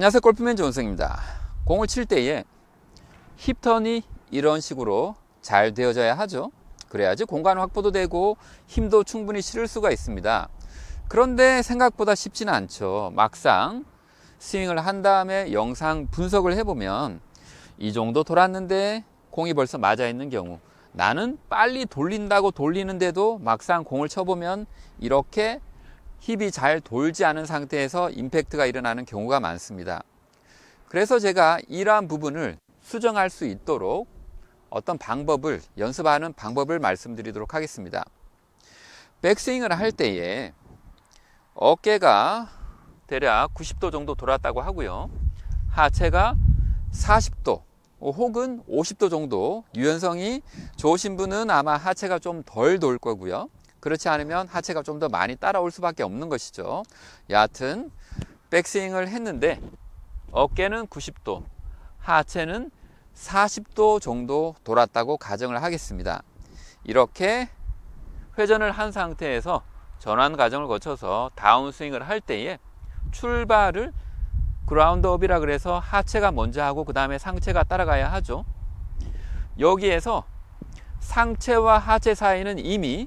안녕하세요, 골프맨 존승입니다. 공을 칠 때에 힙턴이 이런 식으로 잘 되어져야 하죠. 그래야지 공간 확보도 되고 힘도 충분히 실을 수가 있습니다. 그런데 생각보다 쉽지는 않죠. 막상 스윙을 한 다음에 영상 분석을 해보면 이 정도 돌았는데 공이 벌써 맞아 있는 경우, 나는 빨리 돌린다고 돌리는데도 막상 공을 쳐보면 이렇게 힙이 잘 돌지 않은 상태에서 임팩트가 일어나는 경우가 많습니다. 그래서 제가 이러한 부분을 수정할 수 있도록 어떤 방법을, 연습하는 방법을 말씀드리도록 하겠습니다. 백스윙을 할 때에 어깨가 대략 90도 정도 돌았다고 하고요. 하체가 40도 혹은 50도 정도, 유연성이 좋으신 분은 아마 하체가 좀 덜 돌 거고요. 그렇지 않으면 하체가 좀 더 많이 따라올 수밖에 없는 것이죠. 여하튼 백스윙을 했는데 어깨는 90도, 하체는 40도 정도 돌았다고 가정을 하겠습니다. 이렇게 회전을 한 상태에서 전환 과정을 거쳐서 다운스윙을 할 때에 출발을 그라운드업이라 그래서 하체가 먼저 하고 그 다음에 상체가 따라가야 하죠. 여기에서 상체와 하체 사이는 이미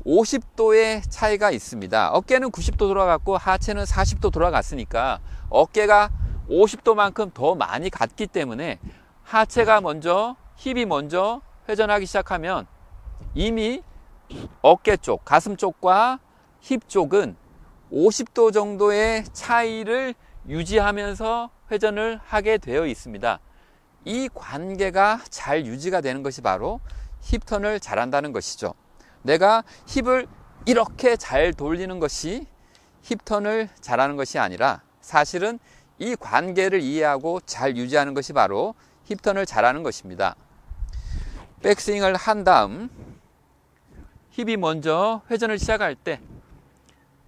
50도의 차이가 있습니다. 어깨는 90도 돌아갔고 하체는 40도 돌아갔으니까 어깨가 50도만큼 더 많이 갔기 때문에 하체가 먼저, 힙이 먼저 회전하기 시작하면 이미 어깨 쪽, 가슴 쪽과 힙 쪽은 50도 정도의 차이를 유지하면서 회전을 하게 되어 있습니다. 이 관계가 잘 유지가 되는 것이 바로 힙턴을 잘한다는 것이죠. 내가 힙을 이렇게 잘 돌리는 것이 힙턴을 잘하는 것이 아니라 사실은 이 관계를 이해하고 잘 유지하는 것이 바로 힙턴을 잘하는 것입니다. 백스윙을 한 다음 힙이 먼저 회전을 시작할 때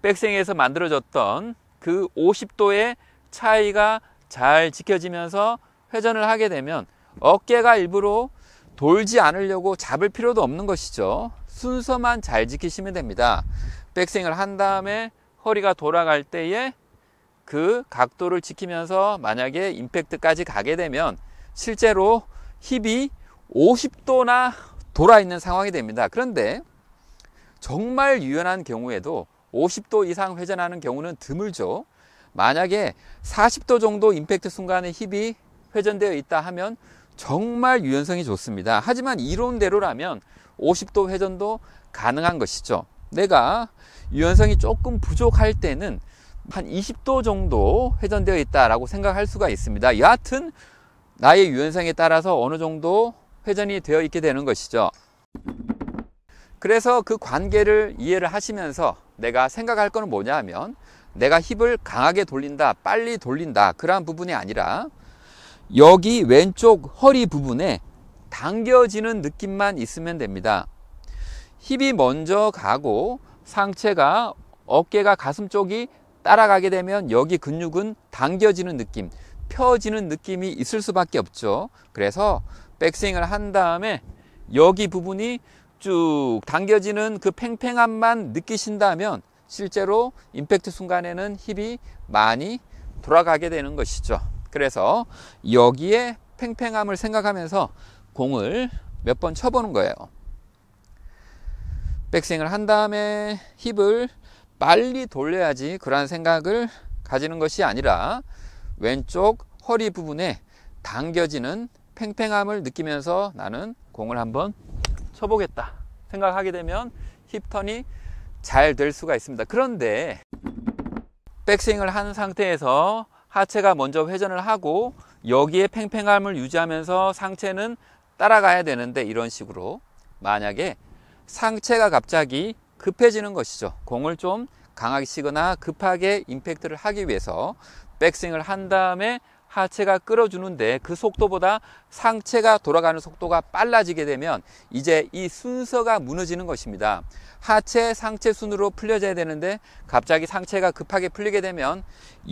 백스윙에서 만들어졌던 그 50도의 차이가 잘 지켜지면서 회전을 하게 되면 어깨가 일부러 돌지 않으려고 잡을 필요도 없는 것이죠. 순서만 잘 지키시면 됩니다. 백스윙을 한 다음에 허리가 돌아갈 때에 그 각도를 지키면서 만약에 임팩트까지 가게 되면 실제로 힙이 50도나 돌아 있는 상황이 됩니다. 그런데 정말 유연한 경우에도 50도 이상 회전하는 경우는 드물죠. 만약에 40도 정도 임팩트 순간에 힙이 회전되어 있다 하면 정말 유연성이 좋습니다. 하지만 이론대로라면 50도 회전도 가능한 것이죠. 내가 유연성이 조금 부족할 때는 한 20도 정도 회전되어 있다라고 생각할 수가 있습니다. 여하튼 나의 유연성에 따라서 어느 정도 회전이 되어 있게 되는 것이죠. 그래서 그 관계를 이해를 하시면서 내가 생각할 것은 뭐냐 하면 내가 힙을 강하게 돌린다, 빨리 돌린다, 그러한 부분이 아니라 여기 왼쪽 허리 부분에 당겨지는 느낌만 있으면 됩니다. 힙이 먼저 가고 상체가, 어깨가 가슴 쪽이 따라가게 되면 여기 근육은 당겨지는 느낌, 펴지는 느낌이 있을 수밖에 없죠. 그래서 백스윙을 한 다음에 여기 부분이 쭉 당겨지는 그 팽팽함만 느끼신다면 실제로 임팩트 순간에는 힙이 많이 돌아가게 되는 것이죠. 그래서 여기에 팽팽함을 생각하면서 공을 몇 번 쳐보는 거예요. 백스윙을 한 다음에 힙을 빨리 돌려야지 그러한 생각을 가지는 것이 아니라 왼쪽 허리 부분에 당겨지는 팽팽함을 느끼면서 나는 공을 한번 쳐보겠다 생각하게 되면 힙턴이 잘 될 수가 있습니다. 그런데 백스윙을 한 상태에서 하체가 먼저 회전을 하고 여기에 팽팽함을 유지하면서 상체는 따라가야 되는데 이런 식으로 만약에 상체가 갑자기 급해지는 것이죠. 공을 좀 강하게 치거나 급하게 임팩트를 하기 위해서 백스윙을 한 다음에 하체가 끌어주는데 그 속도보다 상체가 돌아가는 속도가 빨라지게 되면 이제 이 순서가 무너지는 것입니다. 하체, 상체 순으로 풀려져야 되는데 갑자기 상체가 급하게 풀리게 되면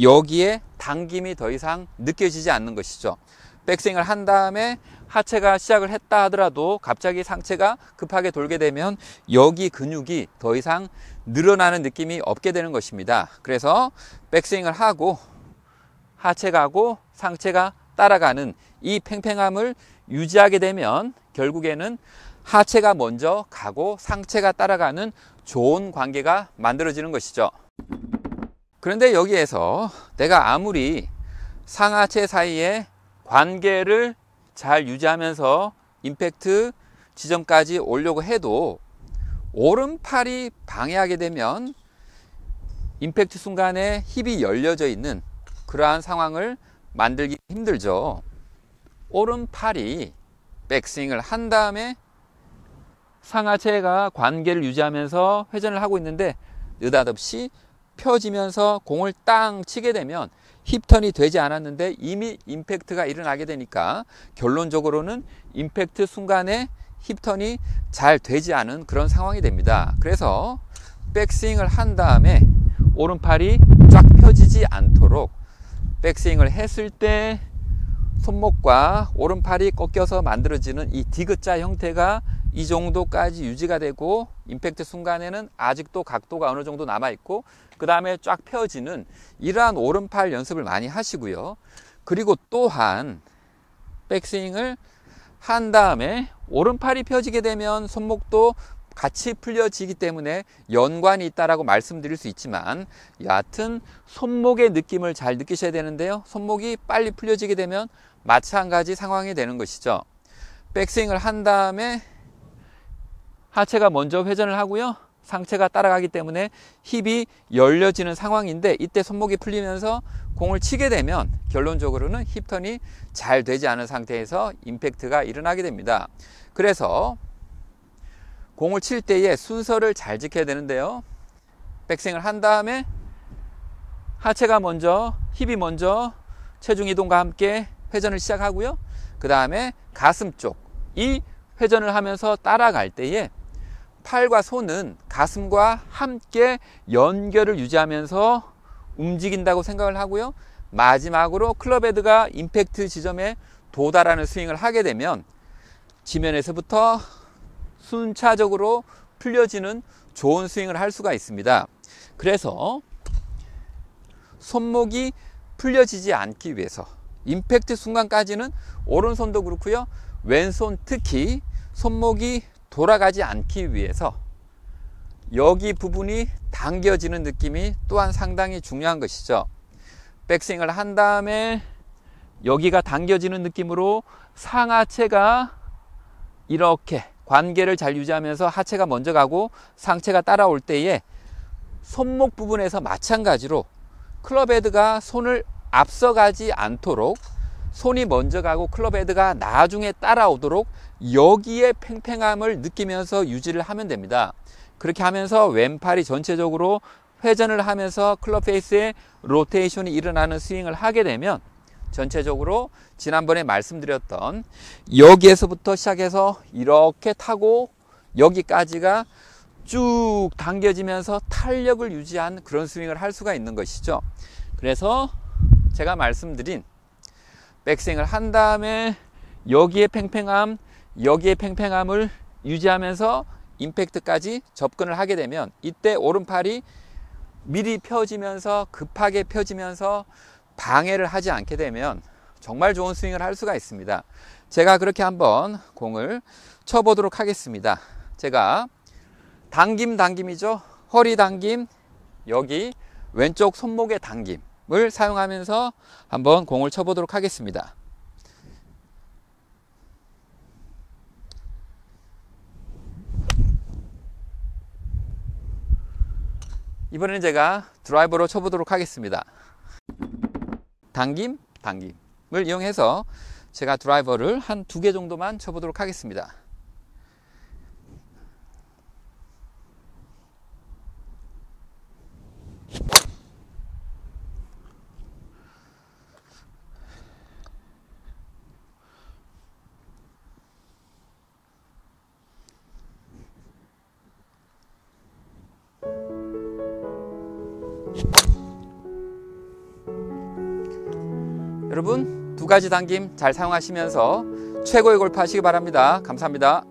여기에 당김이 더 이상 느껴지지 않는 것이죠. 백스윙을 한 다음에 하체가 시작을 했다 하더라도 갑자기 상체가 급하게 돌게 되면 여기 근육이 더 이상 늘어나는 느낌이 없게 되는 것입니다. 그래서 백스윙을 하고 하체 가고 상체가 따라가는 이 팽팽함을 유지하게 되면 결국에는 하체가 먼저 가고 상체가 따라가는 좋은 관계가 만들어지는 것이죠. 그런데 여기에서 내가 아무리 상하체 사이에 관계를 잘 유지하면서 임팩트 지점까지 오려고 해도 오른팔이 방해하게 되면 임팩트 순간에 힙이 열려져 있는 그러한 상황을 만들기 힘들죠. 오른팔이 백스윙을 한 다음에 상하체가 관계를 유지하면서 회전을 하고 있는데 느닷없이 펴지면서 공을 땅 치게 되면 힙턴이 되지 않았는데 이미 임팩트가 일어나게 되니까 결론적으로는 임팩트 순간에 힙턴이 잘 되지 않은 그런 상황이 됩니다. 그래서 백스윙을 한 다음에 오른팔이 쫙 펴지지 않도록 백스윙을 했을 때 손목과 오른팔이 꺾여서 만들어지는 이 디귿자 형태가 이 정도까지 유지가 되고 임팩트 순간에는 아직도 각도가 어느 정도 남아있고 그 다음에 쫙 펴지는 이러한 오른팔 연습을 많이 하시고요. 그리고 또한 백스윙을 한 다음에 오른팔이 펴지게 되면 손목도 같이 풀려지기 때문에 연관이 있다라고 말씀드릴 수 있지만 여하튼 손목의 느낌을 잘 느끼셔야 되는데요. 손목이 빨리 풀려지게 되면 마찬가지 상황이 되는 것이죠. 백스윙을 한 다음에 하체가 먼저 회전을 하고요. 상체가 따라가기 때문에 힙이 열려지는 상황인데 이때 손목이 풀리면서 공을 치게 되면 결론적으로는 힙턴이 잘 되지 않은 상태에서 임팩트가 일어나게 됩니다. 그래서 공을 칠 때의 순서를 잘 지켜야 되는데요. 백스윙을 한 다음에 하체가 먼저, 힙이 먼저 체중 이동과 함께 회전을 시작하고요. 그 다음에 가슴 쪽, 이 회전을 하면서 따라갈 때에 팔과 손은 가슴과 함께 연결을 유지하면서 움직인다고 생각을 하고요. 마지막으로 클럽헤드가 임팩트 지점에 도달하는 스윙을 하게 되면 지면에서부터 순차적으로 풀려지는 좋은 스윙을 할 수가 있습니다. 그래서 손목이 풀려지지 않기 위해서 임팩트 순간까지는 오른손도 그렇고요. 왼손 특히 손목이 돌아가지 않기 위해서 여기 부분이 당겨지는 느낌이 또한 상당히 중요한 것이죠. 백스윙을 한 다음에 여기가 당겨지는 느낌으로 상하체가 이렇게 관계를 잘 유지하면서 하체가 먼저 가고 상체가 따라올 때에 손목 부분에서 마찬가지로 클럽헤드가 손을 앞서가지 않도록 손이 먼저 가고 클럽헤드가 나중에 따라오도록 여기에 팽팽함을 느끼면서 유지를 하면 됩니다. 그렇게 하면서 왼팔이 전체적으로 회전을 하면서 클럽 페이스에 로테이션이 일어나는 스윙을 하게 되면 전체적으로 지난번에 말씀드렸던 여기에서부터 시작해서 이렇게 타고 여기까지가 쭉 당겨지면서 탄력을 유지한 그런 스윙을 할 수가 있는 것이죠. 그래서 제가 말씀드린 백스윙을 한 다음에 여기에 팽팽함을 유지하면서 임팩트까지 접근을 하게 되면 이때 오른팔이 미리 펴지면서 급하게 펴지면서 방해를 하지 않게 되면 정말 좋은 스윙을 할 수가 있습니다. 제가 그렇게 한번 공을 쳐보도록 하겠습니다. 제가 당김이죠. 허리 당김, 여기 왼쪽 손목의 당김을 사용하면서 한번 공을 쳐보도록 하겠습니다. 이번에는 제가 드라이버로 쳐보도록 하겠습니다. 당김을 이용해서 제가 드라이버를 한 2개 정도만 쳐보도록 하겠습니다. 여러분 2가지 당김 잘 사용하시면서 최고의 골프 하시기 바랍니다. 감사합니다.